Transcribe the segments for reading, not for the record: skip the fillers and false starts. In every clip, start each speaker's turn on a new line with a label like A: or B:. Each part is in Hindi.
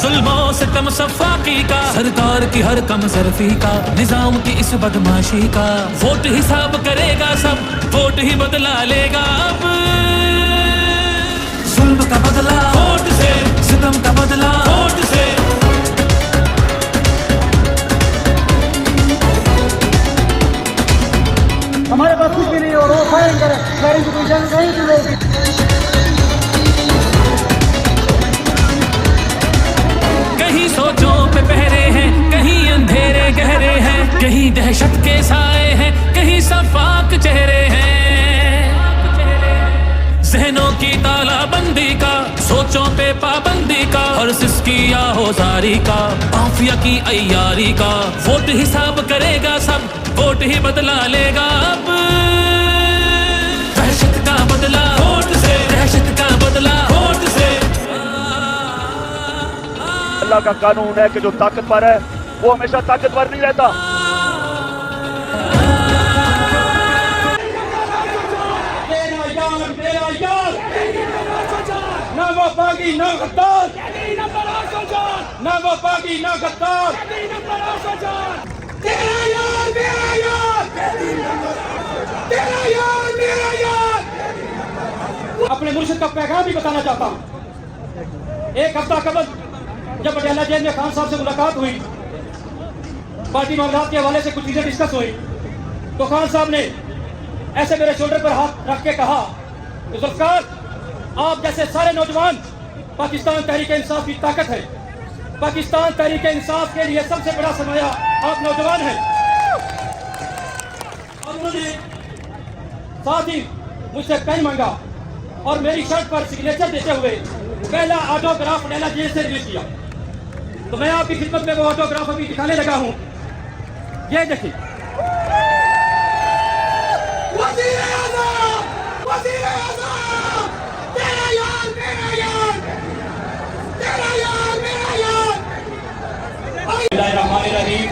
A: जुल्मों से तम सफाकी का, सरकार की हर कम सरफी का, निजाम की इस बदमाशी का, वोट हिसाब करेगा सब, वोट ही बदला लेगा अब। जुल्म का बदला वोट से, सितम का बदला वोट से।
B: हमारे पास कुछ भी नहीं और वो फायरिंग करे, फायरिंग की कोई जंग नहीं शुरू होगी।
A: कहीं सोचों पे पहरे हैं, कहीं अंधेरे गहरे हैं, कहीं दहशत के साए हैं, कहीं सफाक चेहरे हैं। जहनों की तालाबंदी का, सोचों पे पाबंदी का, और सिसकी आहोजारी का, माफिया की अय्यारी का, वोट हिसाब करेगा सब, वोट ही बदला लेगा अब। दहशत का बदला वोट से, दहशत का बदला वोट से।
C: अल्लाह का कानून है कि जो ताकतवर है वो हमेशा ताकतवर नहीं रहता।
B: ना वफाकी ना गद्दार, ना वफाकी ना गद्दार, तेरा यार मेरा यार, तेरा यार मेरा यार। अपने मुर्शिद का पैगाम भी बताना चाहता हूँ। एक हफ्ता कबल जब पटियाला जेल में खान साहब से मुलाकात हुई, पार्टी मामलात के हवाले से कुछ चीजें डिस्कस हुई, तो खान साहब ने ऐसे मेरे शोल्डर पर हाथ रख के कहा, जुल्फकार आप जैसे सारे नौजवान, पाकिस्तान तहरीक इंसाफ की ताकत है, पाकिस्तान तहरीक इंसाफ के लिए सबसे बड़ा सरमाया आप नौजवान हैं। और उन्होंने साथ ही मुझसे पेन मांगा और मेरी शर्ट पर सिग्नेचर देते हुए पहला ऑटोग्राफ पटियाला जेल से रिलीज किया। तो मैं आपकी खिदमत में वो ऑटोग्राफ अभी दिखाने लगा हूं। ये देखिए, वज़ीर आज़म, वज़ीर आज़म, तेरा यार मेरा यार, तेरा यार मेरा यार। बिस्मिल्लाहिर्रहमानिर्रहीम।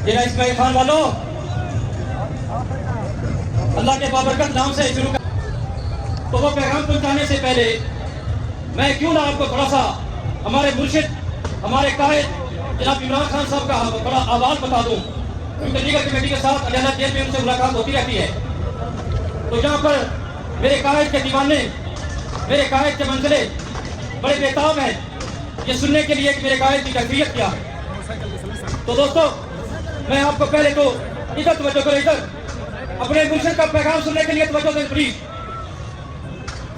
B: जिला इस्माइल खान वालों, अल्लाह के बाबरकत नाम से शुरू कर। तो वो पैगाम पहुंचाने से पहले मैं क्यों ना आपको थोड़ा सा हमारे मुर्शिद, हमारे कायद जनाब इमरान खान साहब का बड़ा आवाज बता दूं। चंडीगढ़ कमेटी के साथ अलियाला जेल में उनसे मुलाकात होती रहती है। तो यहाँ पर मेरे कायद के दीवाने, मेरे कायद के मंजिले बड़े बेताब हैं ये सुनने के लिए कि मेरे कायद की कैफियत क्या है। तो दोस्तों, मैं आपको पहले तो इधर तवज्जो करो, इधर अपने मुर्शिद का पैगाम सुनने के लिए तवज्जो दें प्लीज।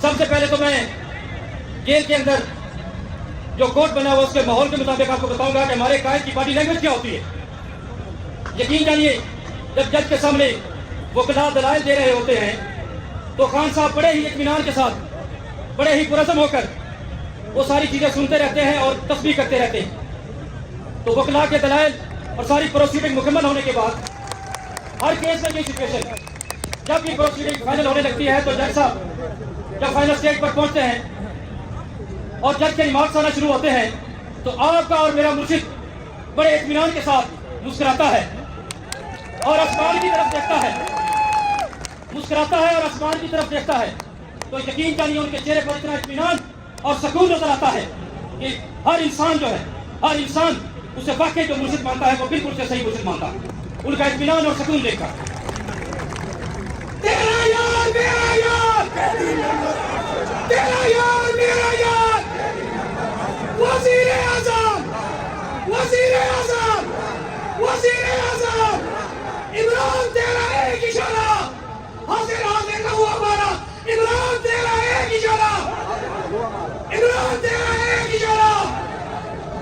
B: सबसे पहले तो मैं जेल के अंदर जो कोर्ट बना हुआ उसके माहौल के मुताबिक आपको बताऊंगा कि हमारे कायद की बॉडी लैंग्वेज क्या होती है। यकीन जानिए, जब जज के सामने वो वकील दलाइल दे रहे होते हैं तो खान साहब बड़े ही इत्मीनान के साथ, बड़े ही पुरज़म होकर वो सारी चीजें सुनते रहते हैं और तस्बीह करते रहते हैं। तो वकील के दलाइल और सारी प्रोसीडिंग मुकम्मल होने के बाद हर केस में ये सिचुएशन, जब भी प्रोसीडिंग फाइनल होने लगती है तो जज साहब जब फाइनल स्टेज पर पहुंचते हैं और जज के रिमार्क्स आना शुरू होते हैं तो आपका और मेरा मुर्शिद बड़े इत्मीनान के साथ मुस्कुराता है और आसमान की तरफ देखता है, मुस्कुराता है और आसमान की तरफ देखता है। तो यकीन जानिए उनके चेहरे पर इतना इत्मीनान और सुकून नजर आता है कि हर इंसान जो है, हर इंसान उसे वाकई जो मुर्शिद मानता है वो बिल्कुल से सही मुर्शिद मानता है, उनका इत्मीनान और सुकून देखकर। तेरा यार मेरा यार, तेरा यार मेरा यार, वज़ीर आज़म, वज़ीर आज़म, वज़ीर आज़म, इमरान तेरा एक इशारा, हाजिर हाजिर न हुआ हमारा, इमरान तेरा एक इशारा, इमरान तेरा एक इशारा,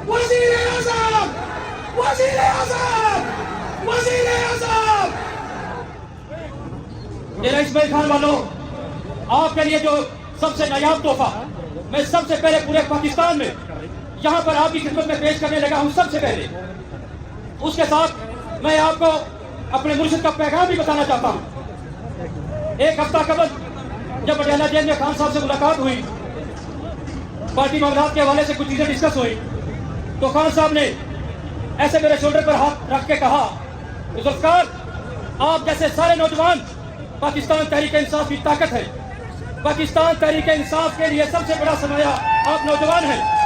B: वज़ीर आज़म, वज़ीर आज़म, वज़ीर आज़म। मेरा इस्माइल खान वालों, आपके लिए जो सबसे नायाब तोहफा मैं सबसे पहले पूरे पाकिस्तान में यहाँ पर आपकी खिदमत में पेश करने लगा हूँ, सबसे पहले उसके साथ मैं आपको अपने मुर्शिद का पैगाम भी बताना चाहता हूँ। एक हफ्ता कबल जब पटियाला जेल में खान साहब से मुलाकात हुई, पार्टी मामलात के हवाले से कुछ चीजें डिस्कस हुई, तो खान साहब ने ऐसे मेरे शोल्डर पर हाथ रख के कहा, जुल्फकार आप जैसे सारे नौजवान, पाकिस्तान तहरीक इंसाफ की ताकत है, पाकिस्तान तहरीक इंसाफ के लिए सबसे बड़ा सरमाया आप नौजवान हैं।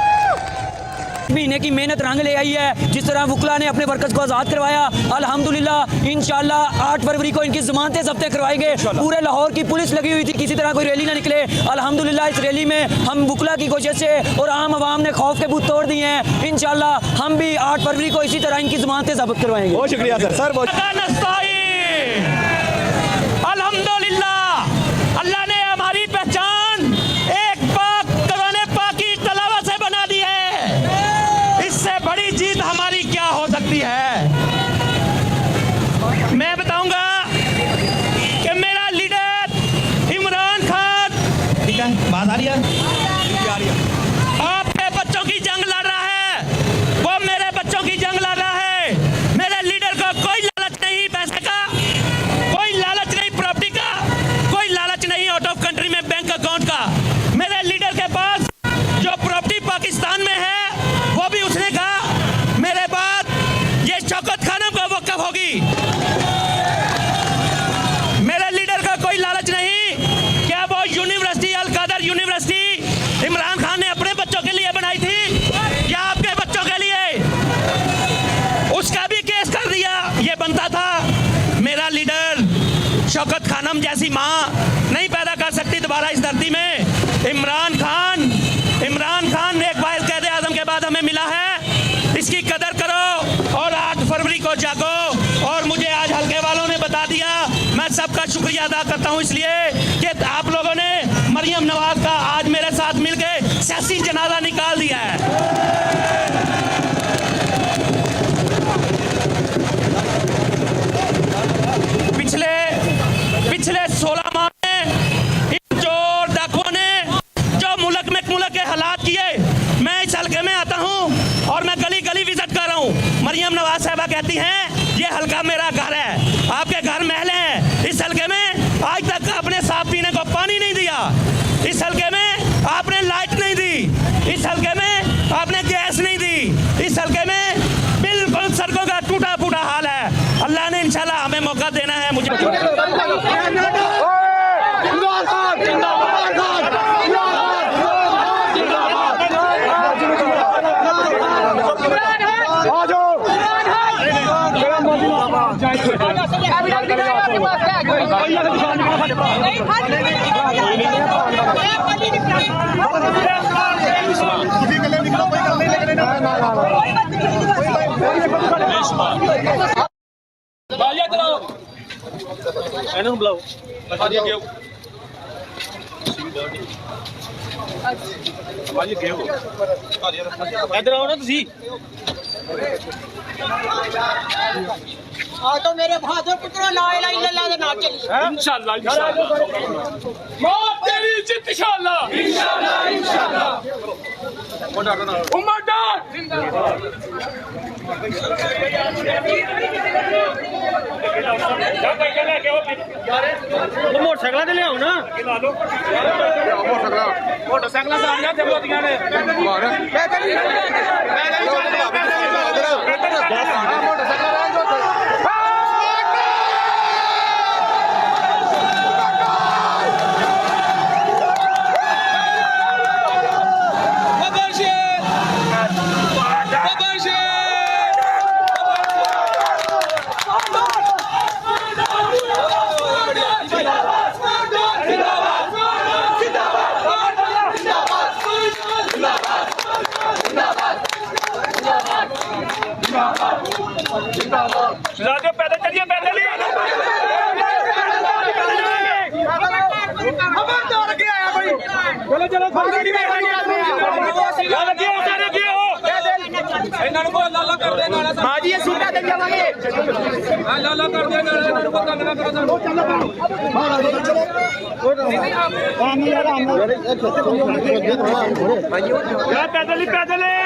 D: महीने की मेहनत रंग ले आई है। जिस तरह वुकला ने अपने वर्कर्स को आज़ाद करवाया, अल्हम्दुलिल्लाह इंशाल्लाह 8 फरवरी को इनकी जमानतें ज़ब्ते करवाएंगे। पूरे लाहौर की पुलिस लगी हुई थी, किसी तरह कोई रैली ना निकले। अल्हम्दुलिल्लाह इस रैली में हम वुकला की कोशिश से और आम आवाम ने खौफ के बूत तोड़ दिए हैं। इंशाल्लाह हम भी 8 फरवरी को इसी तरह इनकी जमानतें ज़ब्त करवाएंगे।
E: बहुत शुक्रिया सर।
F: अल्हम्दुलिल्लाह अल्लाह ने हमारी पहचान एक पाक कुरान पाक की तलावत से बना दी है। इससे बड़ी जीत हमारी क्या हो सकती है। मैं बताऊंगा कि मेरा लीडर इमरान खान, ठीक है बात आ रही है, आपके बच्चों की जंग लड़ रहा है, वो मेरे बच्चों की जंग लड़ रहा है। मेरे लीडर को कोई लालच नहीं पैसे का, कोई लालच नहीं प्रॉपर्टी का, कोई लालच नहीं आउट ऑफ कंट्री में बैंक अकाउंट का। मेरे लीडर के पास जो प्रॉपर्टी पाकिस्तान में है वो भी उसने कहा मेरे बाद ये शौकत खानम को वक्फ होगी। मेरे लीडर का कोई लालच नहीं। क्या वो यूनिवर्सिटी अल कादर यूनिवर्सिटी इमरान खान ने अपने बच्चों के लिए बनाई थी या आपके बच्चों के लिए? उसका भी केस कर दिया। ये बनता था। मेरा लीडर शौकत खानम जैसी माँ नहीं पैदा कर सकती दोबारा इस धरती में। इमरान खान एक वाहिद क़ायदे आज़म के बाद हमें मिला है। इसकी कदर करो और 8 फरवरी को जागो। और मुझे आज हल्के वालों ने बता दिया, मैं सबका शुक्रिया अदा करता हूँ इसलिए कि आप लोगों ने मरियम नवाज का आज मेरे साथ मिलकर सियासी जनाजा निकाल दिया है। पिछले 16 माह में इन चोर डाकुओं ने जो मुल्क के हालात किए, मैं इस हल्के में आता हूं और मैं गली गली विजिट कर रहा हूं। मरियम नवाज साहबा कहती हैं ये हल्का मेरा घर है, आपके घर महल हैं। इस हल्के में आज तक आपने साफ पीने को पानी नहीं दिया। इस हल्के में आपने लाइट नहीं दी। इस हल्के में आपने गैस नहीं दी। इस हल्के में बिल्कुल सड़कों का टूटा फूटा हाल है। अल्लाह ने इंशाल्लाह हमें मौका देना है। मुझे
B: बुलाओ इधर आओ ना तुसी।
G: तो मेरे बहादुर पुत्रों ला इलाहा इल्लल्लाह दे नाम चली
B: इंशाअल्लाह मौत तेरी जित इंशाअल्लाह उम्मत जिंदाबाद। मोटरसाइकिल ले आओ ना, मोटरसाइकिल से आ जाते मोतियां ने पैदल चलिए, पैदल चलो चलो लाला कर देना हाँ जी, ये सीधा दे जावांगे लाला कर देना पैदल ही पैदल है।